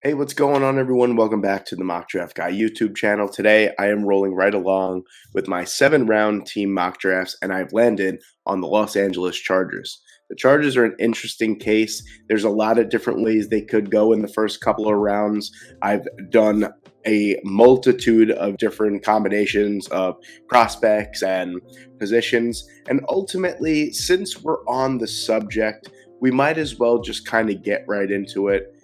Hey, what's going on, everyone? Welcome back to the Mock Draft Guy YouTube channel. Today, I am rolling right along with my 7-round team mock drafts, and I've landed on the Los Angeles Chargers. The Chargers are an interesting case. There's a lot of different ways they could go in the first couple of rounds. I've done a multitude of different combinations of prospects and positions, and ultimately, since we're on the subject, we might as well just kind of get right into it.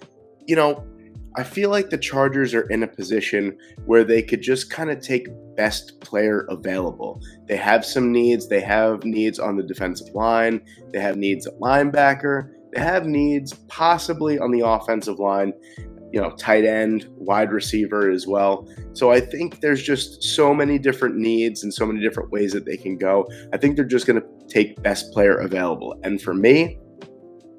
You know, I feel like the Chargers are in a position where they could just kind of take best player available. They have some needs. They have needs on the defensive line. They have needs at linebacker. They have needs possibly on the offensive line, tight end, wide receiver as well. So I think there's just so many different needs and so many different ways that they can go. I think they're just going to take best player available. And for me,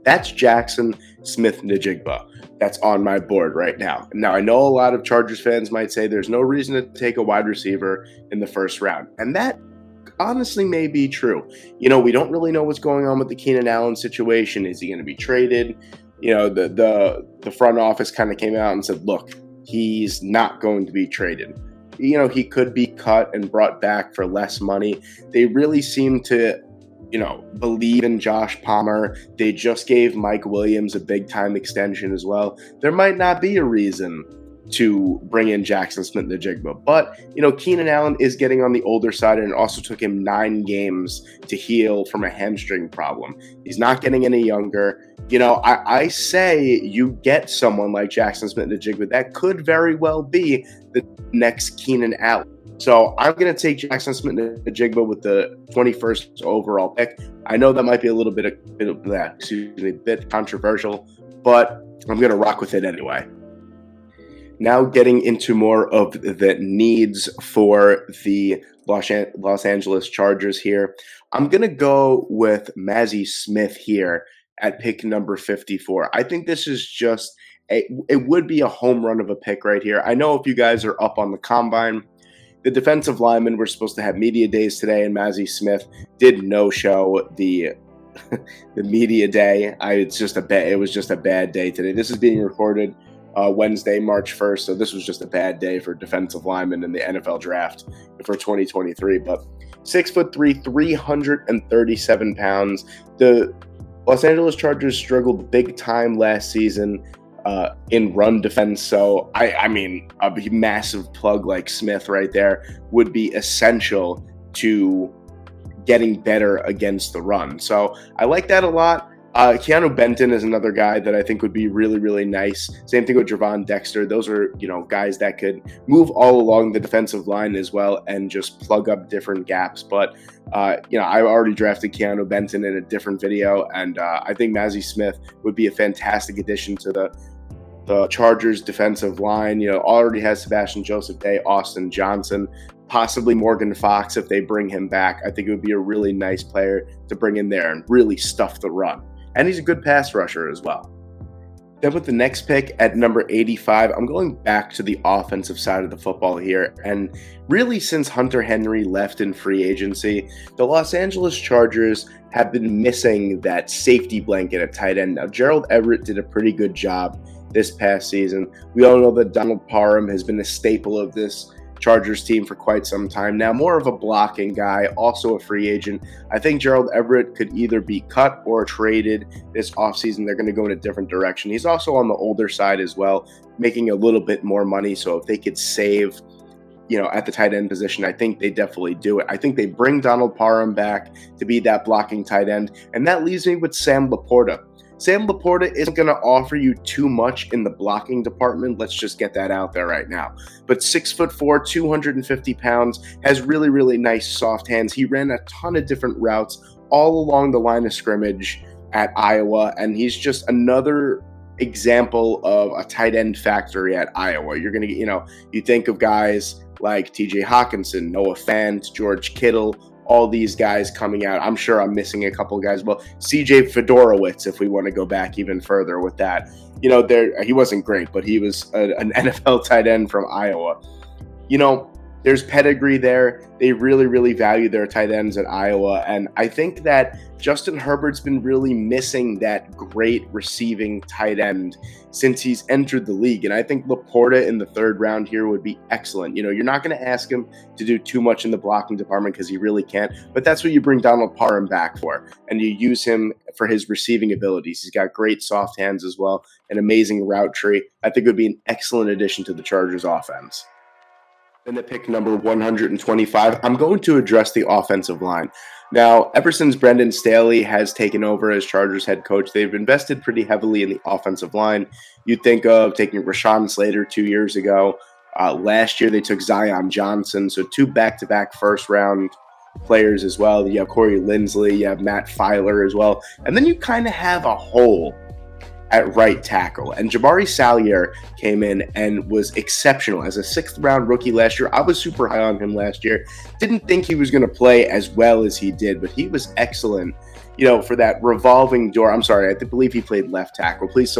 that's Jackson Smith-Njigba. That's on my board right now. Now, I know a lot of Chargers fans might say there's no reason to take a wide receiver in the first round. And that honestly may be true. We don't really know what's going on with the Keenan Allen situation. Is he going to be traded? The front office kind of came out and said, look, he's not going to be traded. He could be cut and brought back for less money. They really seem to believe in Josh Palmer. They just gave Mike Williams a big time extension as well. There might not be a reason to bring in Jackson Smith-Njigba, but Keenan Allen is getting on the older side, and it also took him 9 games to heal from a hamstring problem. He's not getting any younger. I say you get someone like Jackson Smith-Njigba that could very well be the next Keenan Allen. So I'm going to take Jackson Smith-Njigba with the 21st overall pick. I know that might be a bit controversial, but I'm going to rock with it anyway. Now getting into more of the needs for the Los Angeles Chargers here. I'm going to go with Mazi Smith here at pick number 54. I think this is just it would be a home run of a pick right here. I know if you guys are up on the combine, the defensive linemen were supposed to have media days today, and Mazi Smith did no-show the media day. It was just a bad day today. This is being recorded Wednesday, March 1st, so this was just a bad day for defensive linemen in the NFL draft for 2023. But 6'3", 337 pounds. The Los Angeles Chargers struggled big time last season in run defense. So, I mean, a massive plug like Smith right there would be essential to getting better against the run. So I like that a lot. Keanu Benton is another guy that I think would be really, really nice. Same thing with Javon Dexter. Those are, guys that could move all along the defensive line as well and just plug up different gaps. But, I already drafted Keanu Benton in a different video, and I think Mazi Smith would be a fantastic addition to the Chargers defensive line. Already has Sebastian Joseph Day, Austin Johnson, possibly Morgan Fox if they bring him back. I think it would be a really nice player to bring in there and really stuff the run. And he's a good pass rusher as well. Then with the next pick at number 85, I'm going back to the offensive side of the football here. And really, since Hunter Henry left in free agency, the Los Angeles Chargers have been missing that safety blanket at tight end. Now, Gerald Everett did a pretty good job this past season. We all know that Donald Parham has been a staple of this Chargers team for quite some time now, more of a blocking guy, also a free agent. I think Gerald Everett could either be cut or traded this offseason. They're going to go in a different direction. He's also on the older side as well, making a little bit more money. So if they could save, at the tight end position, I think they definitely do it. I think they bring Donald Parham back to be that blocking tight end. And that leaves me with Sam Laporta. Sam Laporta isn't going to offer you too much in the blocking department. Let's just get that out there right now. But 6'4", 250 pounds, has really, really nice soft hands. He ran a ton of different routes all along the line of scrimmage at Iowa, and he's just another example of a tight end factory at Iowa. You're going to, you think of guys like TJ Hawkinson, Noah Fant, George Kittle, all these guys coming out. I'm sure I'm missing a couple of guys. Well, CJ Fedorowicz, if we want to go back even further with that. He wasn't great, but he was an NFL tight end from Iowa. There's pedigree there. They really, really value their tight ends at Iowa. And I think that Justin Herbert's been really missing that great receiving tight end since he's entered the league. And I think Laporta in the third round here would be excellent. You're not going to ask him to do too much in the blocking department because he really can't. But that's what you bring Donald Parham back for. And you use him for his receiving abilities. He's got great soft hands as well, an amazing route tree. I think it would be an excellent addition to the Chargers offense. Then at pick number 125, I'm going to address the offensive line. Now, ever since Brendan Staley has taken over as Chargers head coach, they've invested pretty heavily in the offensive line. You'd think of taking Rashawn Slater 2 years ago. Last year, they took Zion Johnson, so 2 back-to-back first-round players as well. You have Corey Linsley, you have Matt Filer as well. And then you kind of have a hole at right tackle. And Jabari Salyer came in and was exceptional as a 6th-round rookie last year. I was super high on him last year. Didn't think he was going to play as well as he did, but he was excellent, for that revolving door. I'm sorry, I believe he played left tackle. Please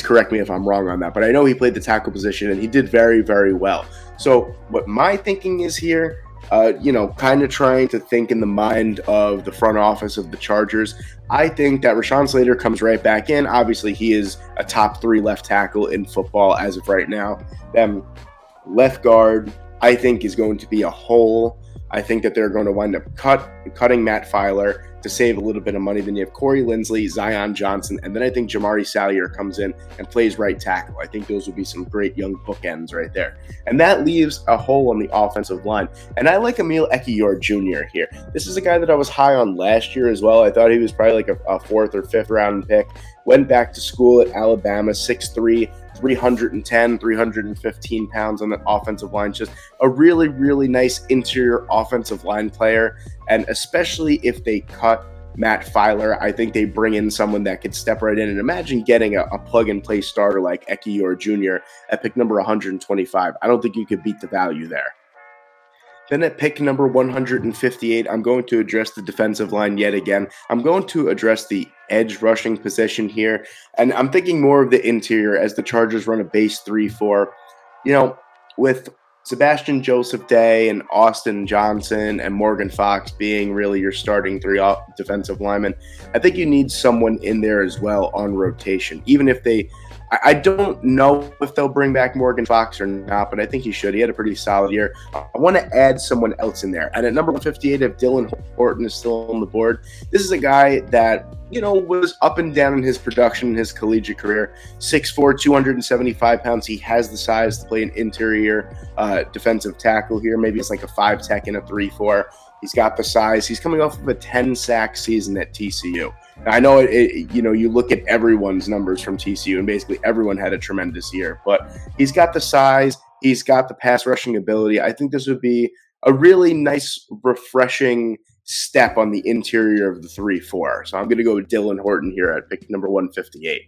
correct me if I'm wrong on that, but I know he played the tackle position, and he did very, very well. So what my thinking is here, kind of trying to think in the mind of the front office of the Chargers. I think that Rashawn Slater comes right back in. Obviously, he is a top 3 left tackle in football as of right now. Then left guard, I think, is going to be a hole. I think that they're going to wind up cutting Matt Filer to save a little bit of money. Then you have Corey Linsley, Zion Johnson, and then I think Jabari Salyer comes in and plays right tackle. I think those would be some great young bookends right there. And that leaves a hole on the offensive line. And I like Emil Ekiyor Jr. here. This is a guy that I was high on last year as well. I thought he was probably like a 4th or 5th round pick. Went back to school at Alabama, 6'3", 310, 315 pounds on the offensive line. Just a really, really nice interior offensive line player. And especially if they cut Matt Filer, I think they bring in someone that could step right in. And imagine getting a plug-and-play starter like Ekiyor Jr. at pick number 125. I don't think you could beat the value there. Then at pick number 158, I'm going to address the defensive line yet again. I'm going to address the edge rushing position here, and I'm thinking more of the interior as the Chargers run a base 3-4. With Sebastian Joseph Day and Austin Johnson and Morgan Fox being really your starting 3 defensive linemen, I think you need someone in there as well on rotation, even if I don't know if they'll bring back Morgan Fox or not, but I think he should. He had a pretty solid year. I want to add someone else in there. And at number 158, if Dylan Horton is still on the board, this is a guy that, was up and down in his production in his collegiate career. 6'4", 275 pounds. He has the size to play an interior defensive tackle here. Maybe it's like a 5 tech and a 3-4. He's got the size. He's coming off of a 10-sack season at TCU. Now, I know you look at everyone's numbers from TCU, and basically everyone had a tremendous year. But he's got the size. He's got the pass rushing ability. I think this would be a really nice, refreshing step on the interior of the 3-4. So I'm going to go with Dylan Horton here at pick number 158.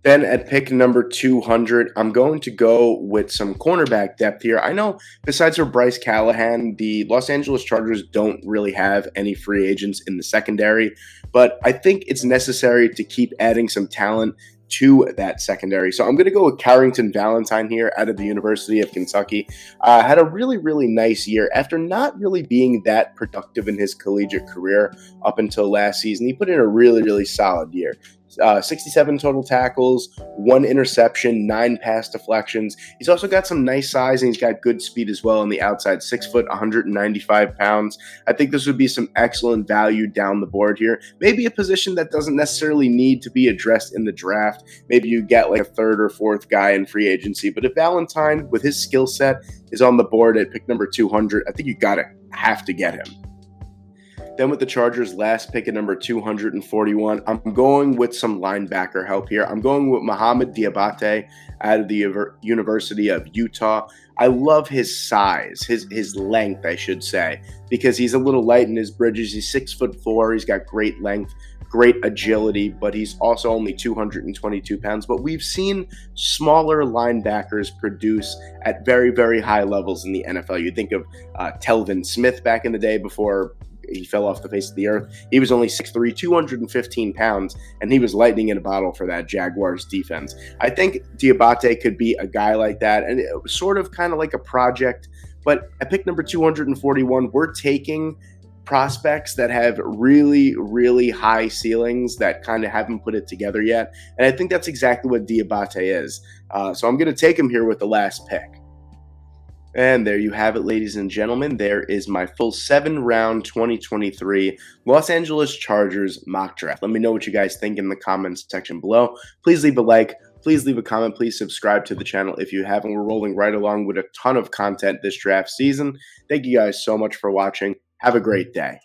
Then at pick number 200, I'm going to go with some cornerback depth here. I know besides for Bryce Callahan, the Los Angeles Chargers don't really have any free agents in the secondary, but I think it's necessary to keep adding some talent to that secondary. So I'm going to go with Carrington Valentine here out of the University of Kentucky. Had a really, really nice year after not really being that productive in his collegiate career up until last season. He put in a really, really solid year. 67 total tackles, 1 interception, 9 pass deflections. He's also got some nice size, and he's got good speed as well on the outside. 6 foot, 195 pounds. I think this would be some excellent value down the board here. Maybe a position that doesn't necessarily need to be addressed in the draft. Maybe you get like a 3rd or 4th guy in free agency. But if Valentine, with his skill set, is on the board at pick number 200, I think you have to get him. Then with the Chargers' last pick at number 241, I'm going with some linebacker help here. I'm going with Mohamed Diabate out of the University of Utah. I love his size, his length, I should say, because he's a little light in his bridges. He's 6'4". He's got great length, great agility, but he's also only 222 pounds. But we've seen smaller linebackers produce at very, very high levels in the NFL. You think of Telvin Smith back in the day before he fell off the face of the earth. He was only 6'3", 215 pounds, and he was lightning in a bottle for that Jaguars defense. I think Diabate could be a guy like that, and it was sort of kind of like a project. But at pick number 241, we're taking prospects that have really, really high ceilings that kind of haven't put it together yet. And I think that's exactly what Diabate is. So I'm going to take him here with the last pick. And there you have it, ladies and gentlemen. There is my full 7-round 2023 Los Angeles Chargers mock draft. Let me know what you guys think in the comments section below. Please leave a like. Please leave a comment. Please subscribe to the channel if you haven't. We're rolling right along with a ton of content this draft season. Thank you guys so much for watching. Have a great day.